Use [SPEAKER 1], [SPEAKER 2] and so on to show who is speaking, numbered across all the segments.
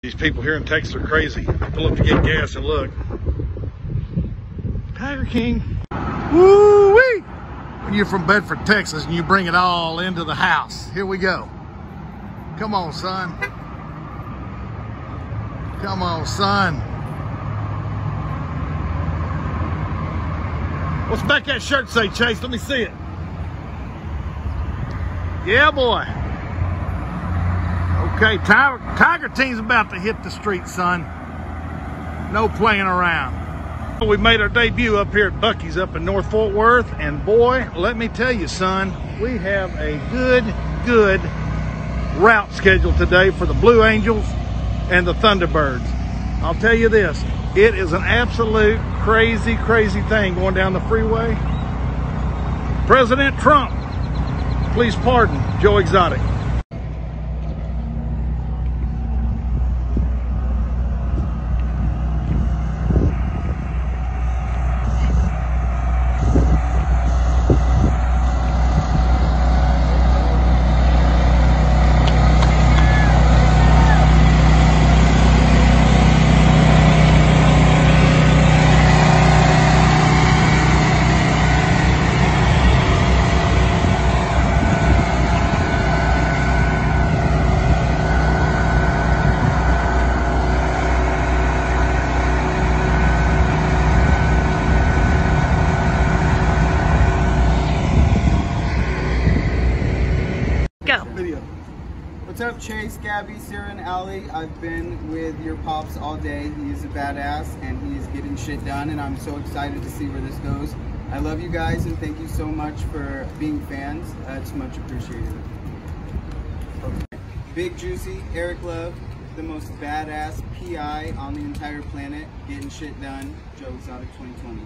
[SPEAKER 1] These people here in Texas are crazy. Pull up to get gas and look. Tiger King. Woo-wee! When you're from Bedford, Texas, and you bring it all into the house. Here we go. Come on, son. Come on, son. What's back that shirt say, Chase? Let me see it. Yeah, boy. Okay, Tiger Team's about to hit the street, son. No playing around. We made our debut up here at Buc-ee's up in North Fort Worth, and boy, let me tell you, son, we have a good route scheduled today for the Blue Angels and the Thunderbirds. I'll tell you this, it is an absolute crazy thing going down the freeway. President Trump, please pardon Joe Exotic.
[SPEAKER 2] What's up, Chase, Gabby, Sarah, and Allie? I've been with your pops all day. He's a badass and he's getting shit done, and I'm so excited to see where this goes. I love you guys and thank you so much for being fans. It's much appreciated. Okay. Big Juicy, Eric Love, the most badass PI on the entire planet, getting shit done. Joe Exotic 2020.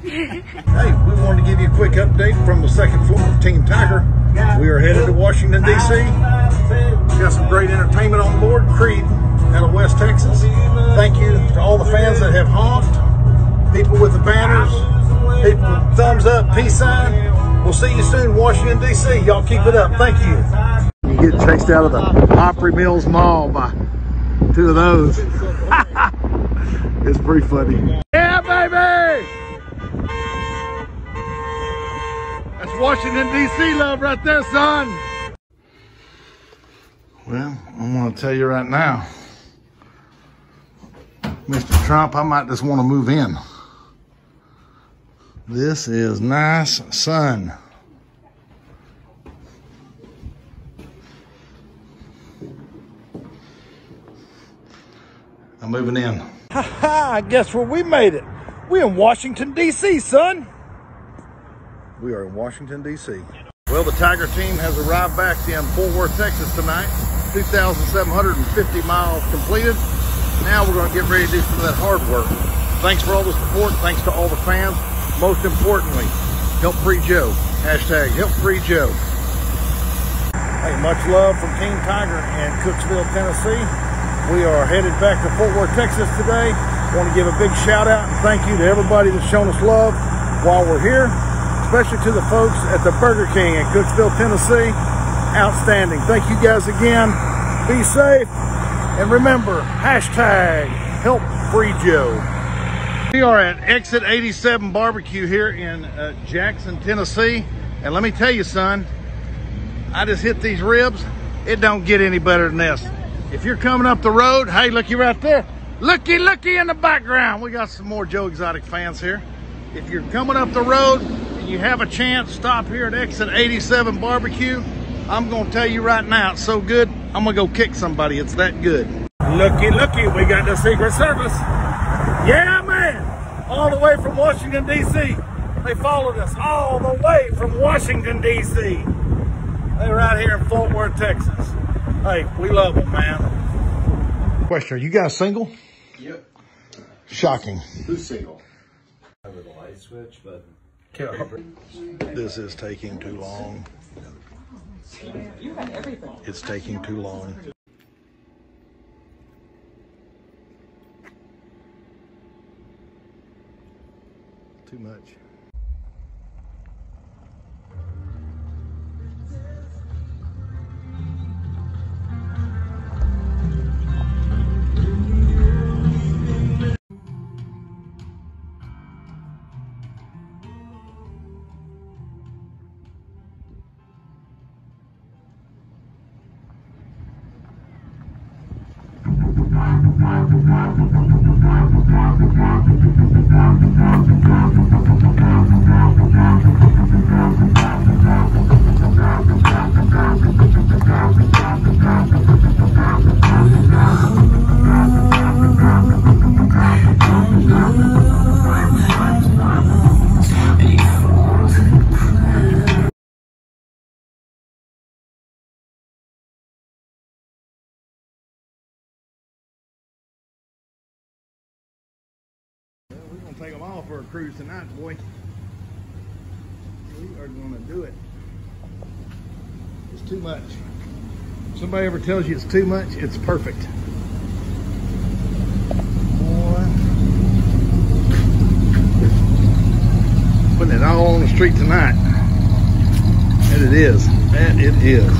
[SPEAKER 1] Hey, we wanted to give you a quick update from the second floor of Team Tiger. We are headed to Washington, D.C. Got some great entertainment on board. Creed out of West Texas. Thank you to all the fans that have honked, people with the banners, people with thumbs up, peace sign. We'll see you soon, Washington, D.C. Y'all keep it up. Thank you. You get chased out of the Opry Mills Mall by two of those. It's pretty funny. Yeah, baby! That's Washington, D.C. love right there, son. Well, I'm going to tell you right now, Mr. Trump, I might just want to move in. This is nice, son. I'm moving in. Ha ha, guess where we made it? We're in Washington, D.C., son. We are in Washington, D.C. Well, the Tiger team has arrived back in Fort Worth, Texas tonight. 2,750 miles completed. Now we're going to get ready to do some of that hard work. Thanks for all the support. Thanks to all the fans. Most importantly, help free Joe. Hashtag help free Joe. Hey, much love from Team Tiger in Cookeville, Tennessee. We are headed back to Fort Worth, Texas today. Want to give a big shout out and thank you to everybody that's shown us love while we're here. Especially to the folks at the Burger King in Cookeville, Tennessee. Outstanding. Thank you guys again. Be safe. And remember, hashtag help free Joe. We are at Exit 87 Barbecue here in Jackson, Tennessee. And let me tell you, son, I just hit these ribs. It don't get any better than this. If you're coming up the road, hey, looky right there. Looky in the background. We got some more Joe Exotic fans here. If you're coming up the road, you have a chance, stop here at Exit 87 Barbecue. I'm gonna tell you right now, it's so good, I'm gonna go kick somebody. It's that good. Looky, we got the Secret Service. Yeah, man, all the way from Washington, D.C. They followed us all the way from Washington, D.C. They're right here in Fort Worth, Texas. Hey, we love them, man. Question, are you guys single?
[SPEAKER 3] Yep.
[SPEAKER 1] Shocking.
[SPEAKER 3] Who's single? I have a light switch, but...
[SPEAKER 1] This is taking too long. It's taking too long. Too much. Take them all for a cruise tonight, boy. We are going to do it. It's too much. If somebody ever tells you it's too much, it's perfect. Boy. Putting it all on the street tonight. And it is. And it is.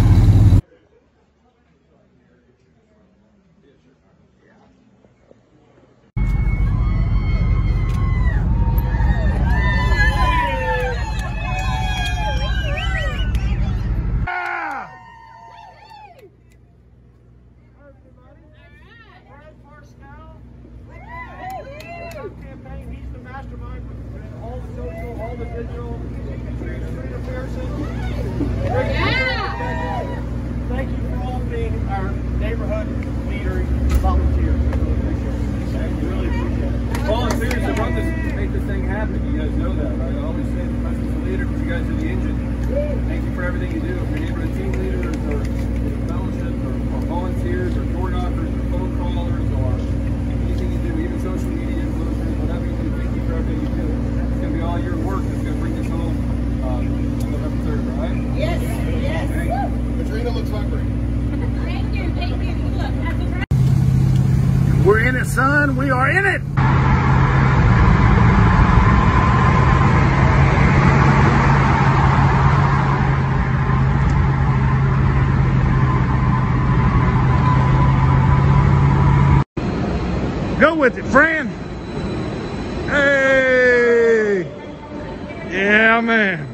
[SPEAKER 4] Thank you for all being our neighborhood leader volunteers. We really appreciate it.
[SPEAKER 5] Volunteers that run this, make this thing happen. You guys know that, right? I always say the president's the leader because you guys are the engine. Thank you for everything you do. If you're neighborhood team leaders or fellowships or volunteers or door knockers or phone callers or anything you do, even social media influencers, whatever you do, thank you for everything you do. It's going to be all your work that's going to bring this home on November 3rd, right?
[SPEAKER 6] Yes, yes.
[SPEAKER 5] Thank you.
[SPEAKER 4] Katrina looks hungry.
[SPEAKER 6] Thank you, thank you. Look, that's a
[SPEAKER 1] We're in it, son. We are in it. Go with it, friend. Hey. Yeah, man.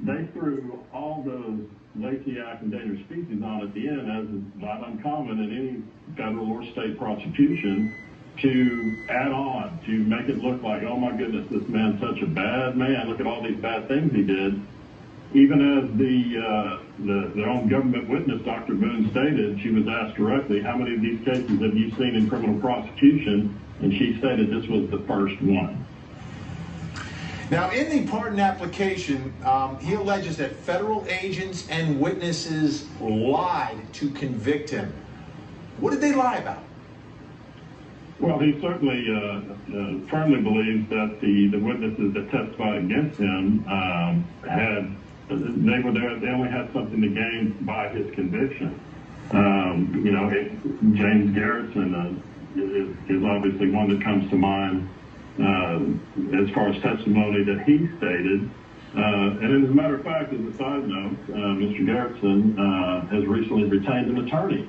[SPEAKER 7] They threw all those latiac and dangerous species on at the end, as is not uncommon in any federal or state prosecution, to add on, to make it look like, oh my goodness, this man's such a bad man, look at all these bad things he did. Even as their own government witness, Dr. Boone, stated, she was asked directly, how many of these cases have you seen in criminal prosecution? And she stated this was the first one.
[SPEAKER 8] Now, in the pardon application, he alleges that federal agents and witnesses lied to convict him. What did they lie about?
[SPEAKER 7] Well, he certainly firmly believes that the witnesses that testified against him they were there. They only had something to gain by his conviction. You know, James Garrison is obviously one that comes to mind. As far as testimony that he stated. And as a matter of fact, as a side note, Mr. Garrison has recently retained an attorney.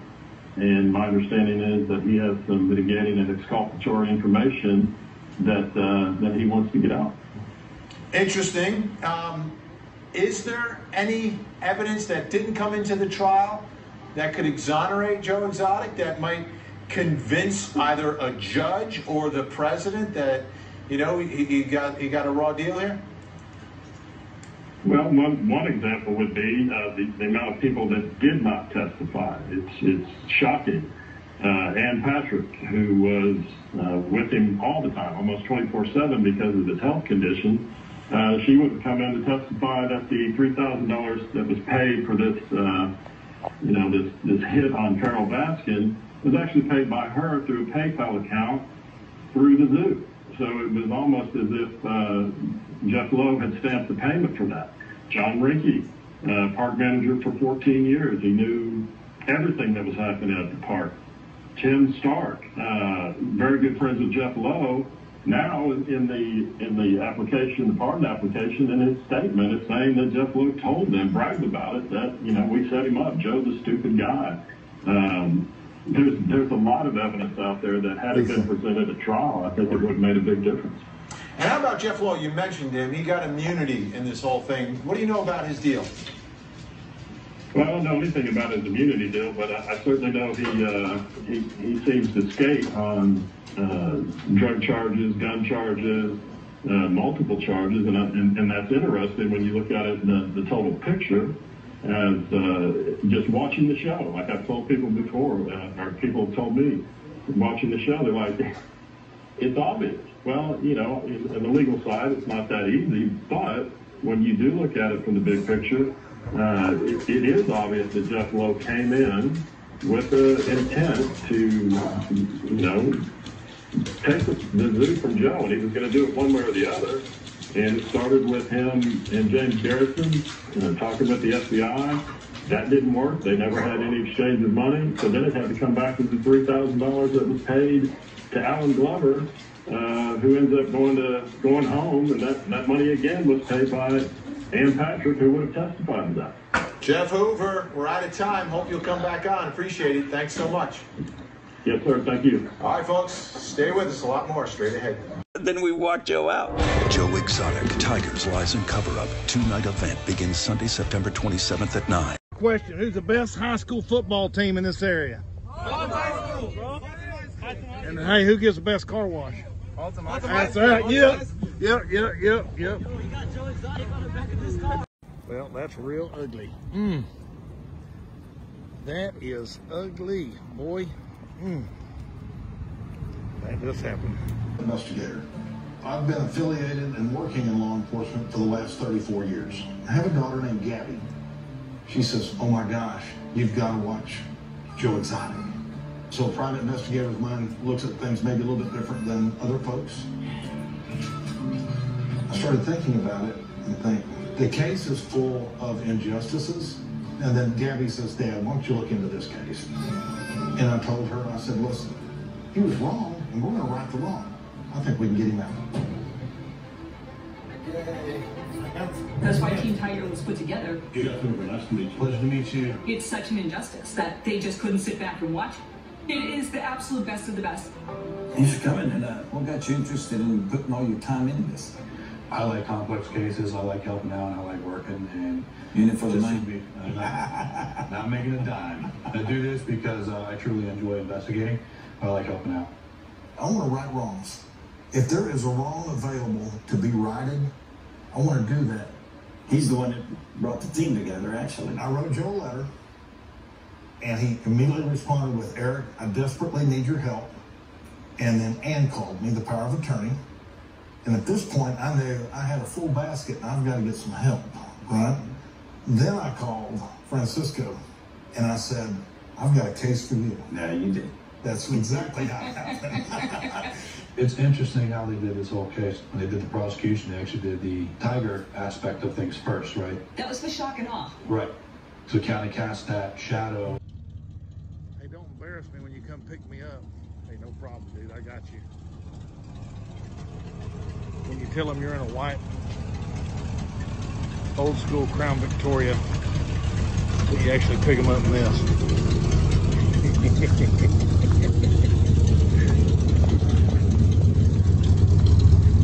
[SPEAKER 7] And my understanding is that he has some mitigating and exculpatory information that he wants to get out.
[SPEAKER 8] Interesting. Is there any evidence that didn't come into the trial that could exonerate Joe Exotic, that might convince either a judge or the president that, you know, he got a raw deal here?
[SPEAKER 7] Well, one example would be the amount of people that did not testify. It's shocking. Ann Patrick, who was with him all the time, almost 24/7 because of his health condition, She wouldn't come in to testify that the $3,000 that was paid for this, this hit on Carole Baskin was actually paid by her through a PayPal account through the zoo. So it was almost as if Jeff Lowe had stamped the payment for that. John Rinke, park manager for 14 years. He knew everything that was happening at the park. Tim Stark, very good friends with Jeff Lowe. Now in the application, the pardon application, in his statement, it's saying that Jeff Lowe told them, bragged about it, that, we set him up. Joe's a stupid guy. There's a lot of evidence out there that had it been presented at trial, I think it would have made a big difference.
[SPEAKER 8] And how about Jeff Lowe? You mentioned him. He got immunity in this whole thing. What do you know about his deal?
[SPEAKER 7] Well, I don't know anything about his immunity deal, but I certainly know he seems to skate on drug charges, gun charges, multiple charges, and that's interesting when you look at it in the total picture. As just watching the show, like I've told people before, or people have told me, watching the show, they're like, it's obvious. Well, in the legal side, it's not that easy, but when you do look at it from the big picture, it is obvious that Jeff Lowe came in with the intent to, take the zoo from Joe, and he was going to do it one way or the other. And it started with him and James Garrison talking with the FBI. That didn't work. They never had any exchange of money. So then it had to come back to the $3,000 that was paid to Alan Glover, who ends up going home. And that money again was paid by Ann Patrick, who would have testified to that.
[SPEAKER 8] Jeff Hoover, we're out of time. Hope you'll come back on. Appreciate it. Thanks so much.
[SPEAKER 7] Yes, sir. Thank you.
[SPEAKER 8] All right, folks. Stay with us. A lot more straight ahead.
[SPEAKER 9] Then we walk Joe out.
[SPEAKER 10] Joe Exotic, Tigers, Lies, and Cover-Up. Two-night event begins Sunday, September 27th at 9.
[SPEAKER 1] Question, who's the best high school football team in this area? And hey, who gives the best car wash? That's right. Yep. Well, that's real ugly. That is ugly, boy. That just happened.
[SPEAKER 11] Investigator. I've been affiliated and working in law enforcement for the last 34 years. I have a daughter named Gabby. She says, oh my gosh, you've got to watch Joe Exotic. So a private investigator of mine looks at things maybe a little bit different than other folks. I started thinking about it and think, the case is full of injustices. And then Gabby says, Dad, why don't you look into this case? And I told her, I said, listen, he was wrong, and we're going to right the wrong. I think we can get him out.
[SPEAKER 12] That's why Team Tiger was put together.
[SPEAKER 11] Jeff Hoover, nice to meet you. Pleasure to meet you.
[SPEAKER 12] It's such an injustice that they just couldn't sit back and watch it. It is the absolute best of the best.
[SPEAKER 9] Thanks for coming, and what got you interested in putting all your time into this?
[SPEAKER 11] I like complex cases, I like helping out, I like working, and
[SPEAKER 9] you in it for the money?
[SPEAKER 11] Not making a dime. I do this because I truly enjoy investigating. I like helping out. I want to right wrongs. If there is a wrong available to be righted, I want to do that.
[SPEAKER 9] He's the one that brought the team together, actually.
[SPEAKER 11] I wrote Joe a letter, and he immediately responded with, Eric, I desperately need your help. And then Ann called me, the power of attorney. And at this point, I knew I had a full basket and I've got to get some help, right? Then I called Francisco and I said, I've got a case for you.
[SPEAKER 9] Yeah, you did.
[SPEAKER 11] That's exactly how it happened. It's interesting how they did this whole case. When they did the prosecution, they actually did the Tiger aspect of things first, right?
[SPEAKER 12] That was for shock and awe.
[SPEAKER 11] Right. So county cast that shadow.
[SPEAKER 1] Hey, don't embarrass me when you come pick me up. Hey, no problem, dude. I got you. When you tell them you're in a white, old school Crown Victoria, you actually pick them up in this.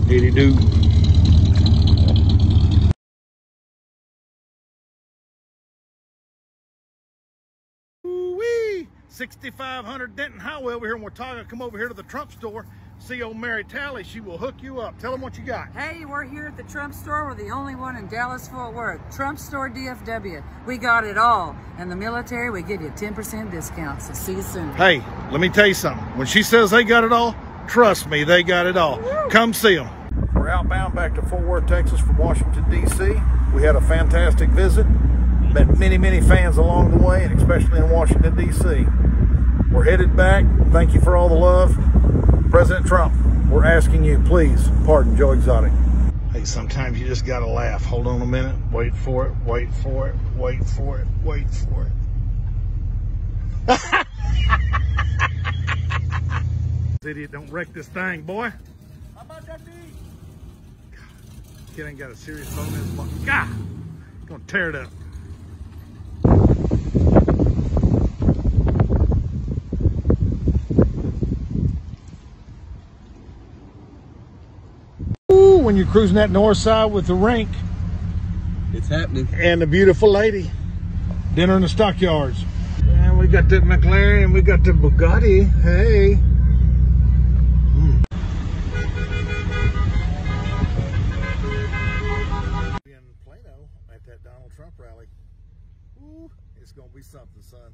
[SPEAKER 1] Diddy do. Woo-wee! 6500 Denton Highway over here in Watauga. Come over here to the Trump store. See old Mary Tally. She will hook you up. Tell them what you got.
[SPEAKER 13] Hey, we're here at the Trump store. We're the only one in Dallas-Fort Worth. Trump store DFW. We got it all. And the military, we give you a 10% discount. So see you soon.
[SPEAKER 1] Hey, let me tell you something. When she says they got it all, trust me, they got it all. Come see them. We're out outbound back to Fort Worth, Texas from Washington, D.C. We had a fantastic visit. Met many, many fans along the way, and especially in Washington, D.C. We're headed back. Thank you for all the love. President Trump, we're asking you, please pardon Joe Exotic. Hey, sometimes you just got to laugh. Hold on a minute. Wait for it. Wait for it. Wait for it. Wait for it. Idiot, don't wreck this thing, boy.
[SPEAKER 4] How about that beat?
[SPEAKER 1] Kid ain't got a serious bone in his butt. God, gonna tear it up. Ooh, when you're cruising that north side with the rink.
[SPEAKER 5] It's happening.
[SPEAKER 1] And the beautiful lady. Dinner in the stockyards. And we got the McLaren, we got the Bugatti. Hey. In Plano at that Donald Trump rally. Ooh, it's gonna be something, son.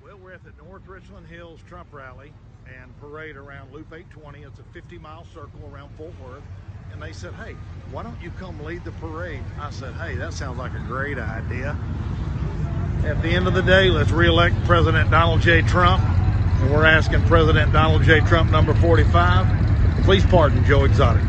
[SPEAKER 1] Well, we're at the North Richland Hills Trump rally and parade around Loop 820. It's a 50-mile circle around Fort Worth. And they said, hey, why don't you come lead the parade? I said, hey, that sounds like a great idea. At the end of the day, let's re-elect President Donald J. Trump. And we're asking President Donald J. Trump, number 45, please pardon Joe Exotic.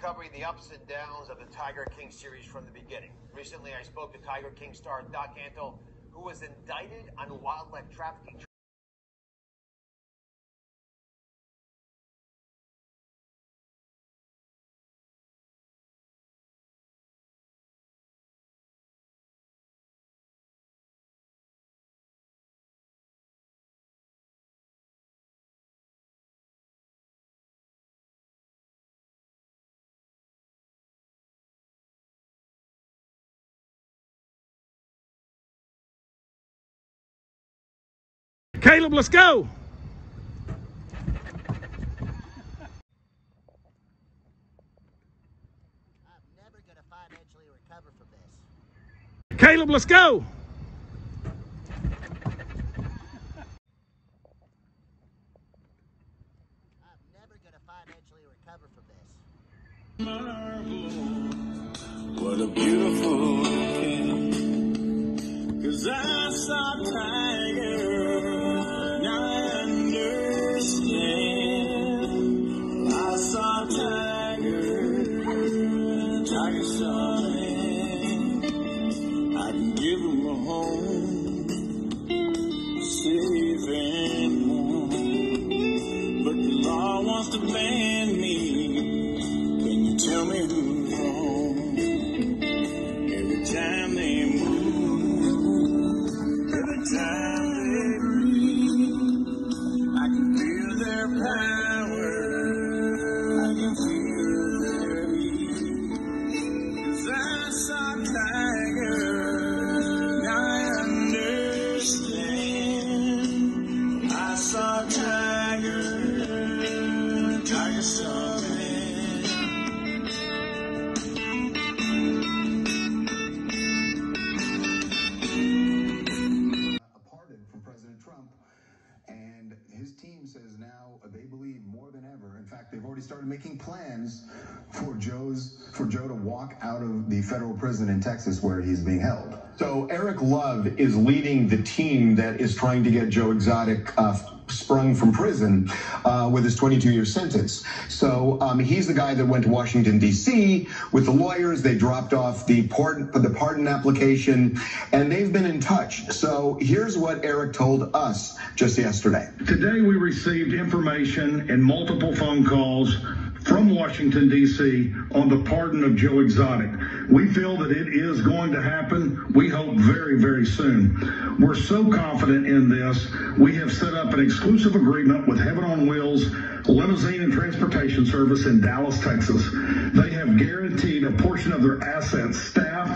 [SPEAKER 14] Covering the ups and downs of the Tiger King series from the beginning. Recently, I spoke to Tiger King star Doc Antle, who was indicted on wildlife trafficking.
[SPEAKER 1] Caleb, let's go.
[SPEAKER 15] I'm never going to financially recover from this.
[SPEAKER 1] Caleb, let's go.
[SPEAKER 15] I'm never going to financially recover from this.
[SPEAKER 16] What a beautiful thing. 'Cause I saw Tiger, now I understand. I saw Tiger, Tiger saw me. I can give him a home, safe and warm. But the law wants to ban me. Can you tell me who's wrong? Every time they move, every time they breathe, I can feel their power, I can feel their heat. 'Cause I saw Tiger, now I understand. I saw Tiger, Tiger saw me.
[SPEAKER 17] And his team says now they believe more than ever. In fact, they've already started making plans for Joe to walk out of the federal prison in Texas where he's being held. So Eric Love is leading the team that is trying to get Joe Exotic sprung from prison with his 22-year sentence. So he's the guy that went to Washington, D.C. with the lawyers. They dropped off the pardon application, and they've been in touch. So here's what Eric told us just yesterday.
[SPEAKER 18] Today we received information and multiple phone calls from Washington, D.C. on the pardon of Joe Exotic. We feel that it is going to happen. We hope very, very soon. We're so confident in this, we have set up an exclusive agreement with Heaven on Wheels Limousine and Transportation Service in Dallas, Texas. They have guaranteed a portion of their assets, staff,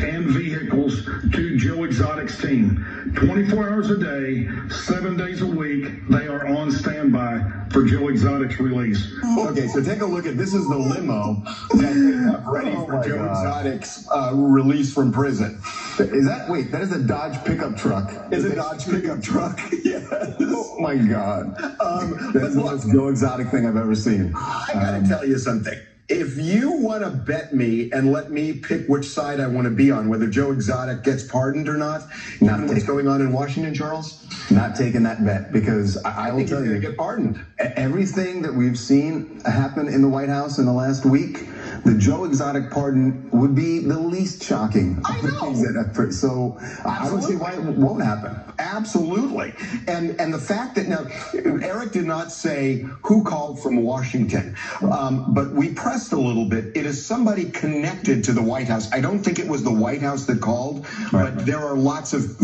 [SPEAKER 18] and vehicles to Joe Exotic's team. 24 hours a day, 7 days a week, they are on standby for Joe Exotic's release.
[SPEAKER 17] Okay, so take a look at this is the limo that they have ready for Joe Exotic's release from prison. Is that, wait, that is a Dodge pickup truck. Is a Dodge pickup truck? Yes. Oh my God. That's the most Joe Exotic thing I've ever seen. I gotta tell you something. If you want to bet me and let me pick which side I want to be on, whether Joe Exotic gets pardoned or not what's going on in Washington, Charles? Not taking that bet, because I will tell you, he's going to get pardoned. Everything that we've seen happen in the White House in the last week, the Joe Exotic pardon would be the least shocking. I know. So I don't see why it won't happen. Absolutely. And the fact that now, Eric did not say who called from Washington, but we pressed a little bit. It is somebody connected to the White House. I don't think it was the White House that called, but there are lots of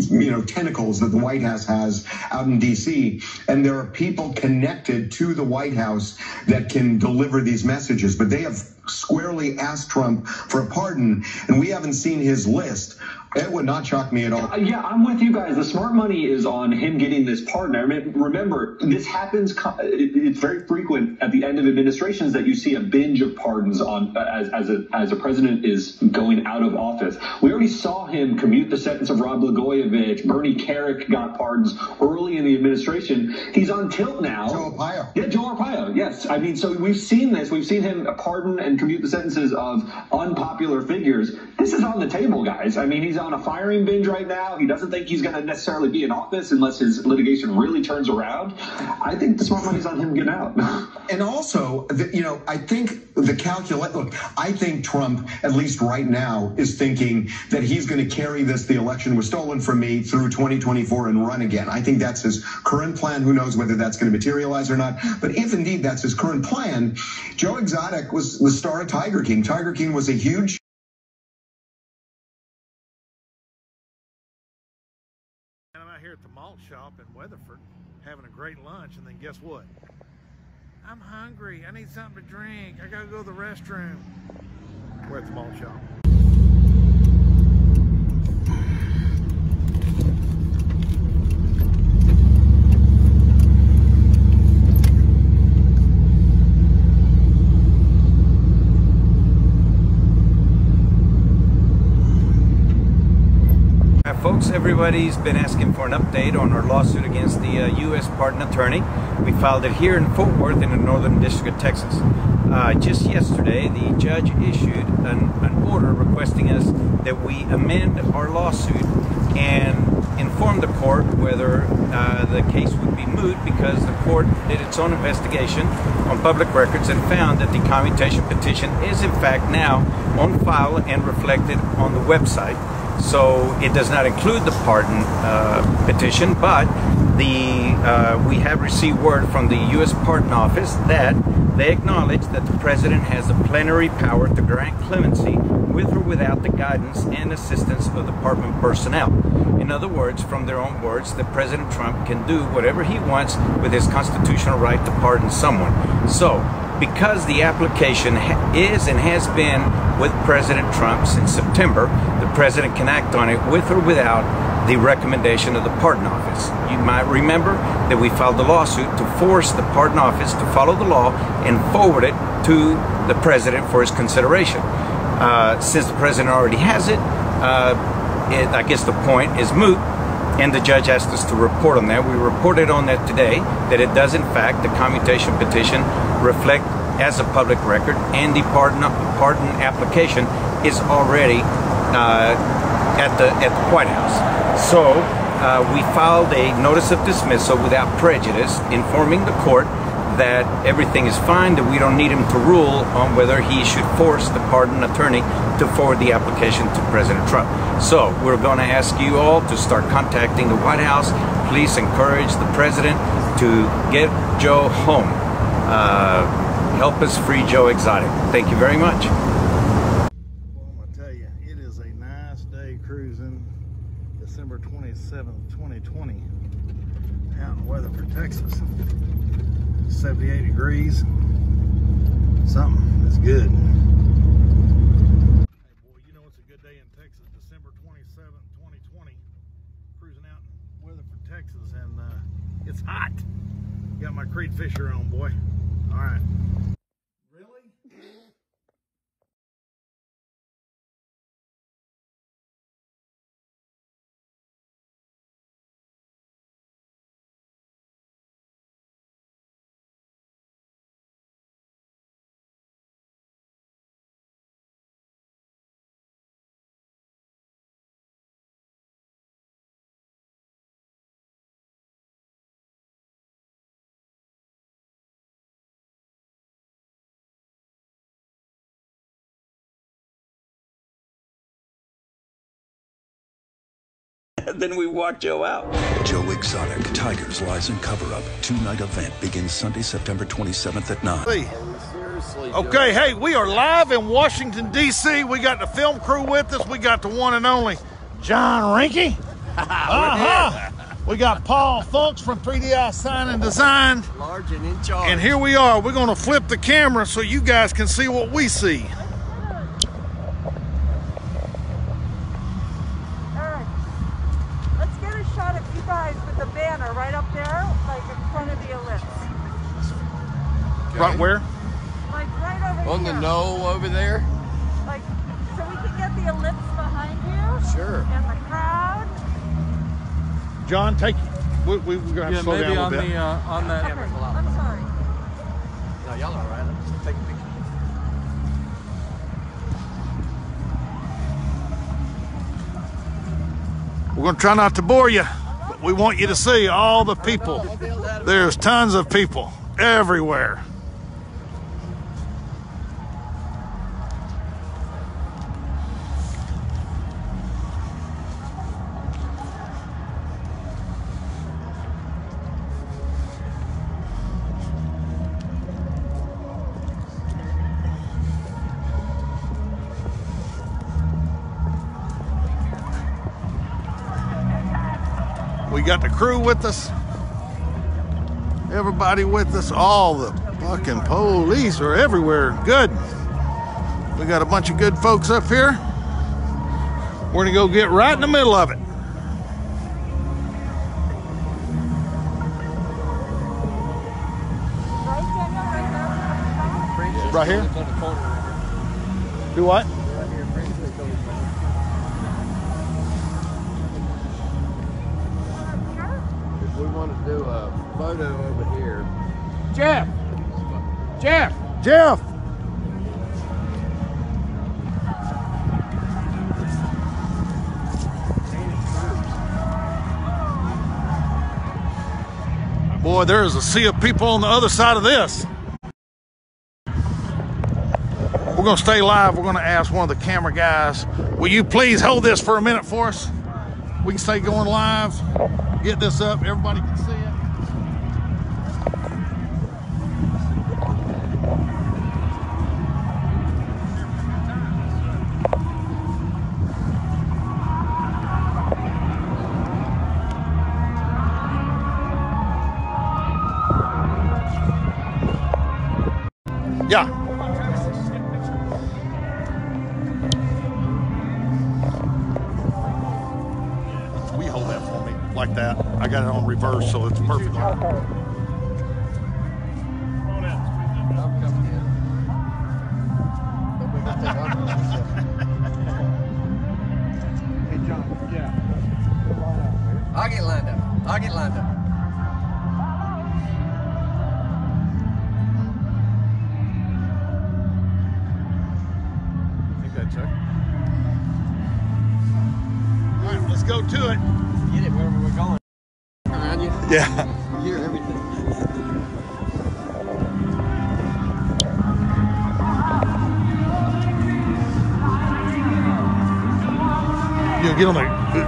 [SPEAKER 17] tentacles that the White House has out in D.C., and there are people connected to the White House that can deliver these messages. But they have squarely asked Trump for a pardon, and we haven't seen his list. It would not shock me at all.
[SPEAKER 19] Yeah, I'm with you guys. The smart money is on him getting this pardon. I mean, remember, this happens. It's very frequent at the end of administrations that you see a binge of pardons on as a president is going out of office. We already saw him commute the sentence of Rod Blagojevich. Bernie Kerik got pardons early in the administration. He's on tilt now.
[SPEAKER 17] Joe Arpaio.
[SPEAKER 19] Yeah, Joe Arpaio. Yes, I mean, so we've seen this. We've seen him pardon and commute the sentences of unpopular figures. This is on the table, guys. I mean, he's on a firing binge right now. He doesn't think he's going to necessarily be in office unless his litigation really turns around. I think the smart money's on him getting out.
[SPEAKER 17] And also, I think I think Trump, at least right now, is thinking that he's going to carry the election was stolen from me through 2024 and run again. I think that's his current plan. Who knows whether that's going to materialize or not. But if indeed that's his current plan, Joe Exotic was the star of Tiger King. Tiger King was a huge
[SPEAKER 1] here at the malt shop in Weatherford having a great lunch, and then guess what? I'm hungry. I need something to drink. I gotta go to the restroom. We're at the malt shop.
[SPEAKER 20] Folks, everybody's been asking for an update on our lawsuit against the U.S. pardon attorney. We filed it here in Fort Worth in the Northern District of Texas. Just yesterday, the judge issued an order requesting us that we amend our lawsuit and inform the court whether the case would be moot, because the court did its own investigation on public records and found that the commutation petition is in fact now on file and reflected on the website. So it does not include the pardon petition, but we have received word from the U.S. Pardon Office that they acknowledge that the President has the plenary power to grant clemency with or without the guidance and assistance of department personnel. In other words, from their own words, that President Trump can do whatever he wants with his constitutional right to pardon someone. So, because the application is and has been with President Trump since September, the President can act on it with or without the recommendation of the Pardon Office. You might remember that we filed the lawsuit to force the Pardon Office to follow the law and forward it to the President for his consideration. Since the President already has it, I guess the point is moot, and the judge asked us to report on that. We reported on that today, that it does in fact, the commutation petition, reflect as a public record, and the pardon application is already at the White House. So we filed a notice of dismissal without prejudice, informing the court that everything is fine, that we don't need him to rule on whether he should force the pardon attorney to forward the application to President Trump. So we're going to ask you all to start contacting the White House. Please encourage the President to get Joe home. Help us free Joe Exotic. Thank you very much.
[SPEAKER 1] Well, I'm gonna tell you, it is a nice day cruising December 27th, 2020 out in Weatherford, Texas. 78 degrees. Something that's good. Hey boy, you know it's a good day in Texas, December 27th, 2020. Cruising out in Weatherford, Texas, and it's hot. Got my Creed Fisher on, boy. All right. Really?
[SPEAKER 10] Then we walk Joe out. Joe Exotic, Tigers, Lies, and Cover-Up. Two-night event begins Sunday, September 27th at 9.
[SPEAKER 1] Seriously, okay, hey, we are live in Washington, D.C. We got the film crew with us. We got the one and only John Rinky. We got Paul Funks from 3DI Sign and Design.
[SPEAKER 3] Large and in charge.
[SPEAKER 1] And here we are. We're going to flip the camera so you guys can see what we see.
[SPEAKER 13] With the banner right up there, like in front of the ellipse.
[SPEAKER 1] Okay. Right where?
[SPEAKER 13] Like right over
[SPEAKER 3] on
[SPEAKER 13] here.
[SPEAKER 3] The knoll over there?
[SPEAKER 13] Like, so we can get the ellipse behind you.
[SPEAKER 3] Sure.
[SPEAKER 13] And the crowd.
[SPEAKER 1] John, take it. We're going to have to slow down a little bit.
[SPEAKER 13] On that. Okay, I'm sorry.
[SPEAKER 3] No, y'all all right. Let's take a picture.
[SPEAKER 1] We're going to try not to bore you. We want you to see all the people. There's tons of people everywhere. We got the crew with us, everybody with us, all the fucking police are everywhere. Good. We got a bunch of good folks up here. We're gonna go get right in the middle of it. Right here? Do what?
[SPEAKER 3] We want to do a photo over here.
[SPEAKER 1] Jeff! Boy, there is a sea of people on the other side of this. We're going to stay live. We're going to ask one of the camera guys, will you please hold this for a minute for us? We can stay going live, get this up, everybody can see it. Yeah. Will you hold that for me like that? I got it on reverse, so it's perfect.
[SPEAKER 3] Hey, John, yeah. I'll get lined up.
[SPEAKER 1] All right, let's go to it.
[SPEAKER 3] Get it wherever we're going. Around you?
[SPEAKER 1] Yeah.
[SPEAKER 3] You hear everything.
[SPEAKER 1] You get on the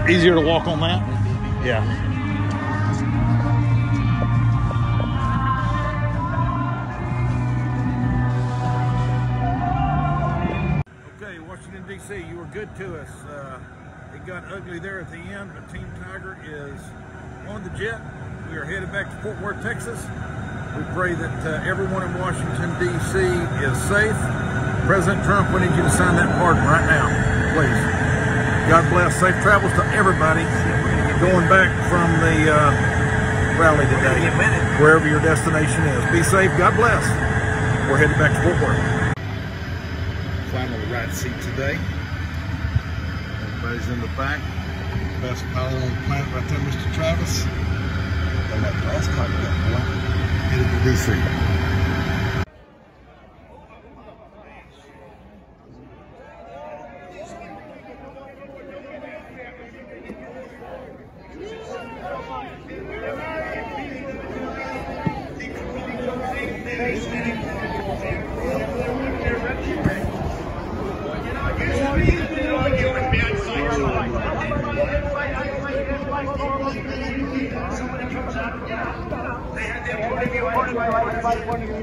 [SPEAKER 1] easier to walk on that? Yeah. good to us. It got ugly there at the end, but Team Tiger is on the jet. We are headed back to Fort Worth, Texas. We pray that everyone in Washington, D.C. is safe. President Trump, we need you to sign that pardon right now, please. God bless. Safe travels to everybody going back from the rally today, wherever your destination is. Be safe. God bless. We're headed back to Fort Worth. Finally, right seat today. Everybody's in the back. Best pilot on the planet right there, Mr. Travis. And that glass clock headed to D.C.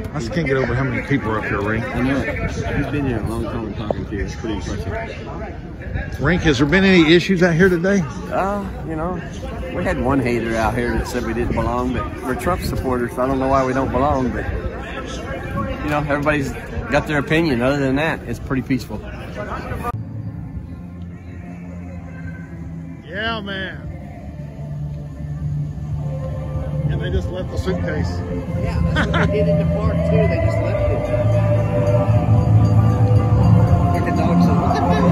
[SPEAKER 1] I just can't get over how many people are up here, Rink.
[SPEAKER 21] I know. He's been here a long time talking to you. It's pretty impressive.
[SPEAKER 1] Rink, has there been any issues out here today?
[SPEAKER 21] You know, we had one hater out here that said we didn't belong, but we're Trump supporters, so I don't know why we don't belong, but, you know, everybody's got their opinion. Other than that, it's pretty peaceful.
[SPEAKER 1] Yeah, man. And they just left the suitcase.
[SPEAKER 21] Yeah, that's what they did in the park too. They just left it. And the dog said, "What the hell?"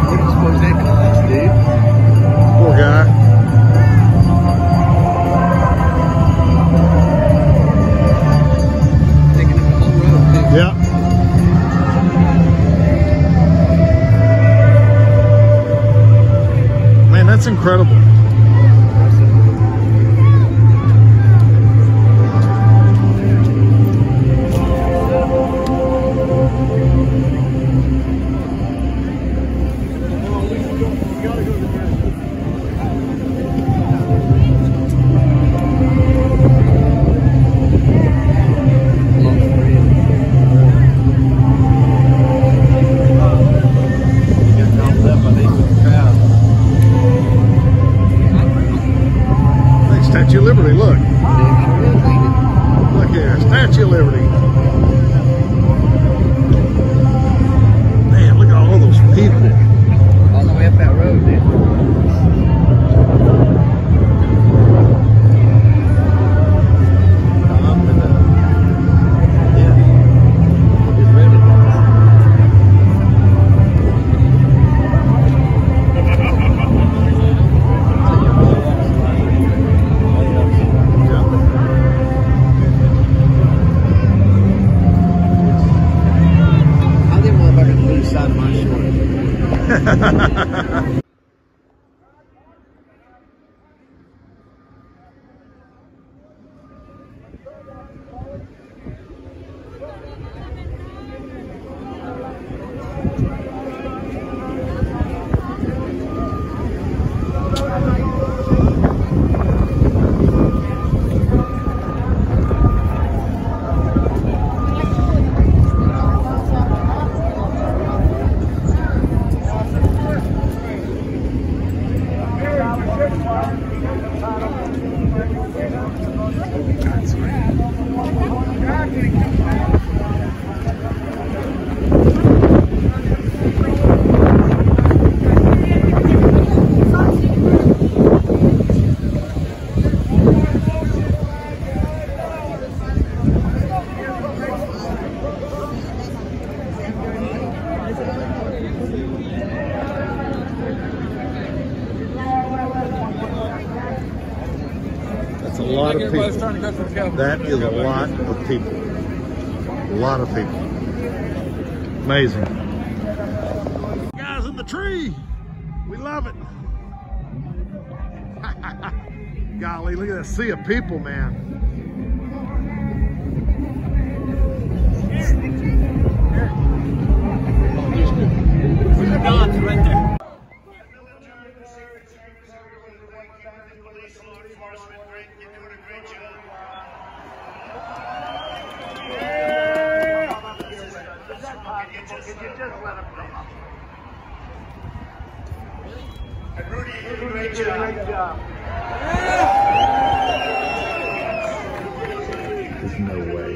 [SPEAKER 21] What do you suppose that costs, dude?
[SPEAKER 1] Poor guy.
[SPEAKER 21] Taking up the whole road too.
[SPEAKER 1] Yeah. That's incredible. Statue of Liberty, look. Look here, Statue of Liberty. Man, look at all those people.
[SPEAKER 21] All the way up that road, dude.
[SPEAKER 1] That's a lot of people. That is a lot of people. A lot of people. Amazing. Guys in the tree. We love it. Golly, look at that sea of people, man.
[SPEAKER 21] The dots right there.
[SPEAKER 16] Police, law enforcement, you're doing a great job. Great job.
[SPEAKER 1] There's no way.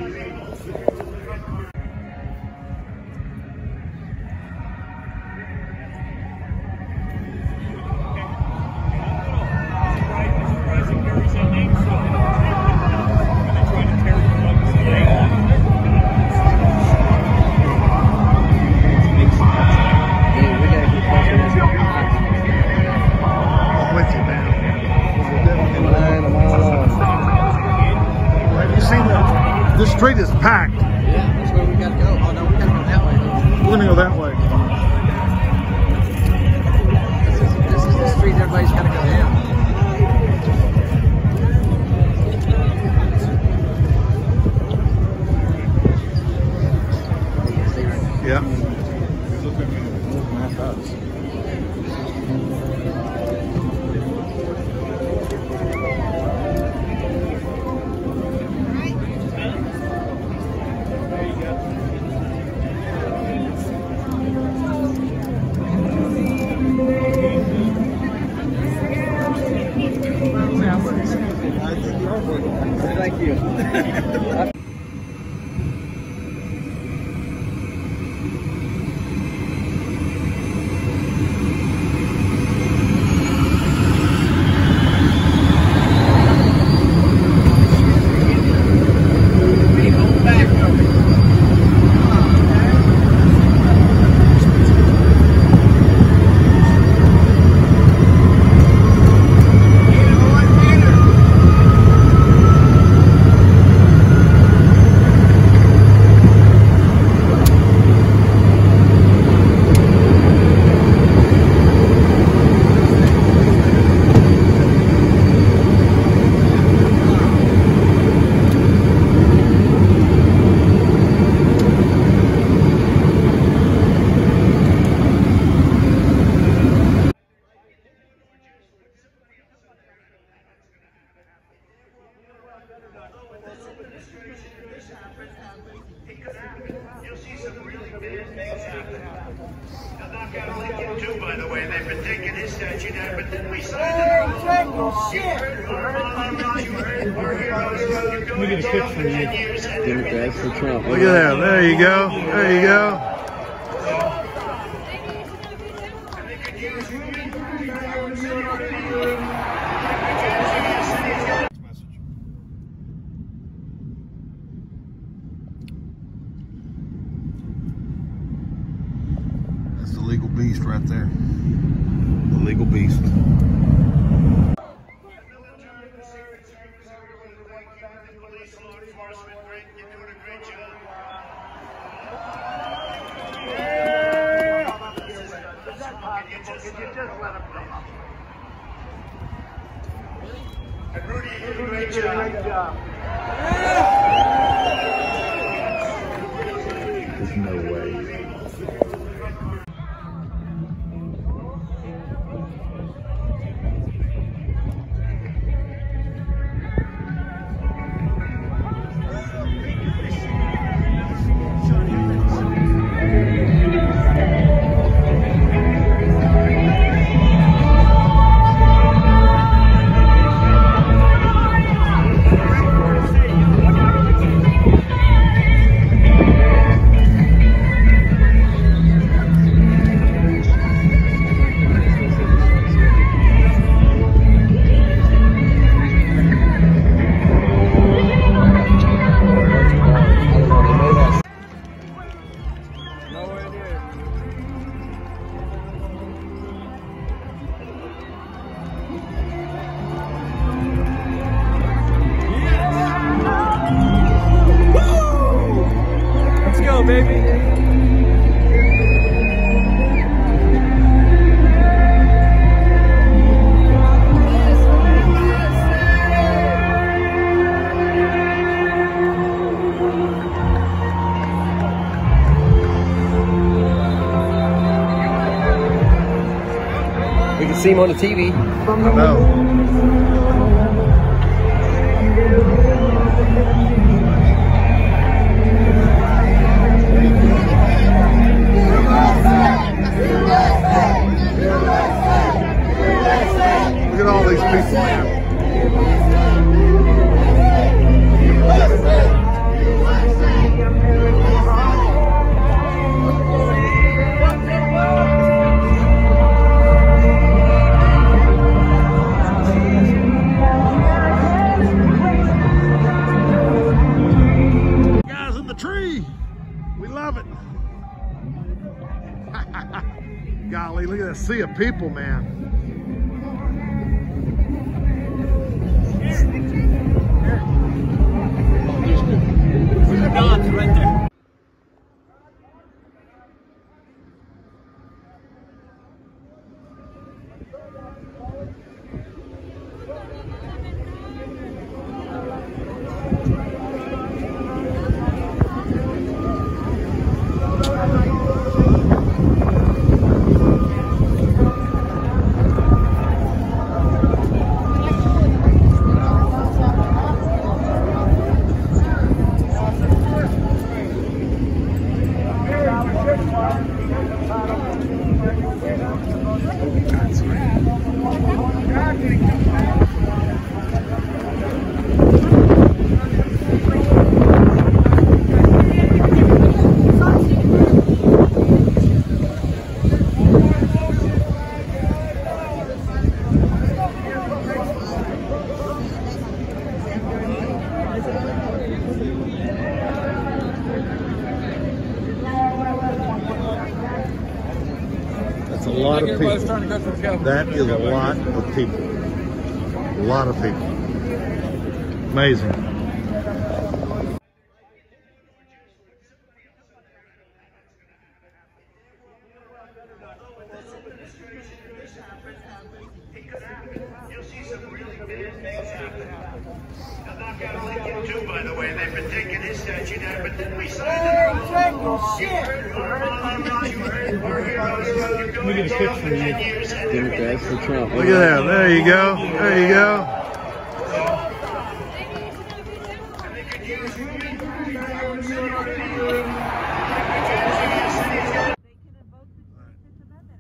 [SPEAKER 1] This street is packed.
[SPEAKER 21] Yeah, that's where we gotta go. Oh no, we gotta go that way.
[SPEAKER 1] We're gonna go that way.
[SPEAKER 21] This is the street everybody's gotta go down.
[SPEAKER 1] Yeah.
[SPEAKER 21] Thank you.
[SPEAKER 16] By the way, they've been taking his statue down, but then we signed it.
[SPEAKER 4] Let me get a picture of you.
[SPEAKER 21] Democrats for Trump.
[SPEAKER 1] Look at that. There you go. There you go. That's the legal beast right there. The legal beast.
[SPEAKER 16] And Rudy, you did a great job.
[SPEAKER 1] There's no way.
[SPEAKER 21] We can see him on the TV.
[SPEAKER 1] I know.
[SPEAKER 16] USA!
[SPEAKER 1] free. We love it. Golly, look at that sea of people, man.
[SPEAKER 4] Dots right there.
[SPEAKER 1] That's a lot of people. That is a lot of people. A lot of people. Amazing.
[SPEAKER 16] Too, by the way, they've been taking his statue down, but then we signed it.
[SPEAKER 1] Let me get a picture of you.
[SPEAKER 21] Look
[SPEAKER 1] at that. There you go. There you go.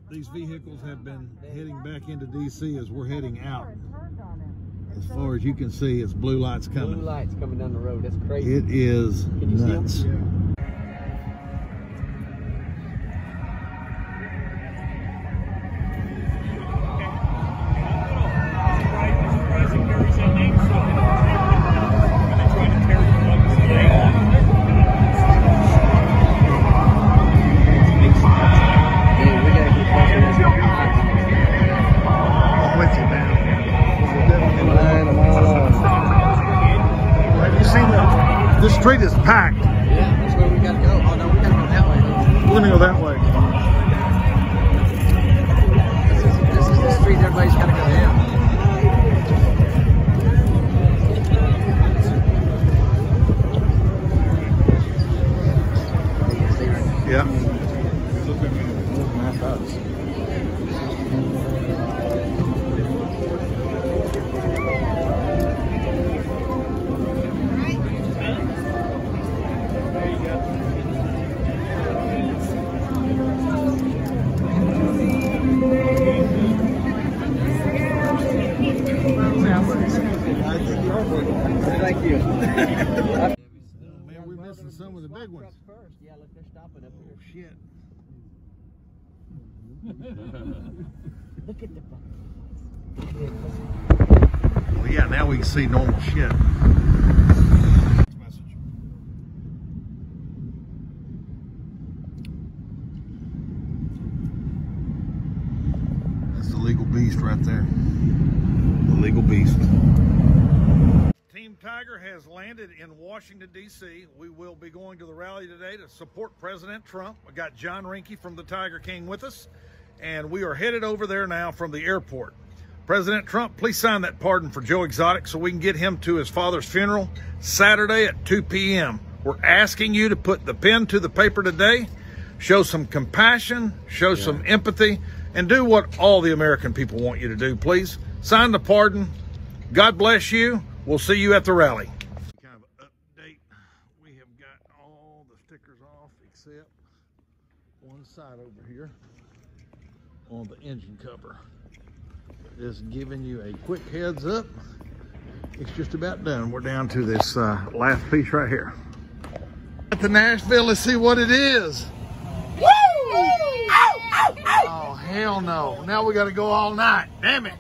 [SPEAKER 1] These vehicles have been heading back into DC as we're heading out. As far as you can see, it's blue lights coming.
[SPEAKER 21] Blue lights coming down the road. That's crazy.
[SPEAKER 1] It is nuts. This street is packed.
[SPEAKER 21] Yeah, that's where we gotta go. Oh no, we gotta go that way.
[SPEAKER 1] We're gonna go that way.
[SPEAKER 21] This is the street everybody's gotta go down.
[SPEAKER 1] Yeah.
[SPEAKER 21] Thank you.
[SPEAKER 1] Man, we're missing some of the big ones.
[SPEAKER 21] Yeah, look, they're stopping up here.
[SPEAKER 1] Oh, shit.
[SPEAKER 21] Look at the
[SPEAKER 1] Well, yeah, now we can see normal shit. That's the legal beast right there. The legal beast. Team Tiger has landed in Washington, D.C. We will be going to the rally today to support President Trump. We got John Rinke from the Tiger King with us, and we are headed over there now from the airport. President Trump, please sign that pardon for Joe Exotic so we can get him to his father's funeral Saturday at 2 p.m. We're asking you to put the pen to the paper today, show some compassion, show some empathy, and do what all the American people want you to do, please. Sign the pardon. God bless you. We'll see you at the rally. Kind of an update. We have got all the stickers off except one side over here on the engine cover. Just giving you a quick heads up. It's just about done. We're down to this last piece right here. At the Nashville, let's see what it is. Woo! Oh, hell no. Now we got to go all night. Damn it.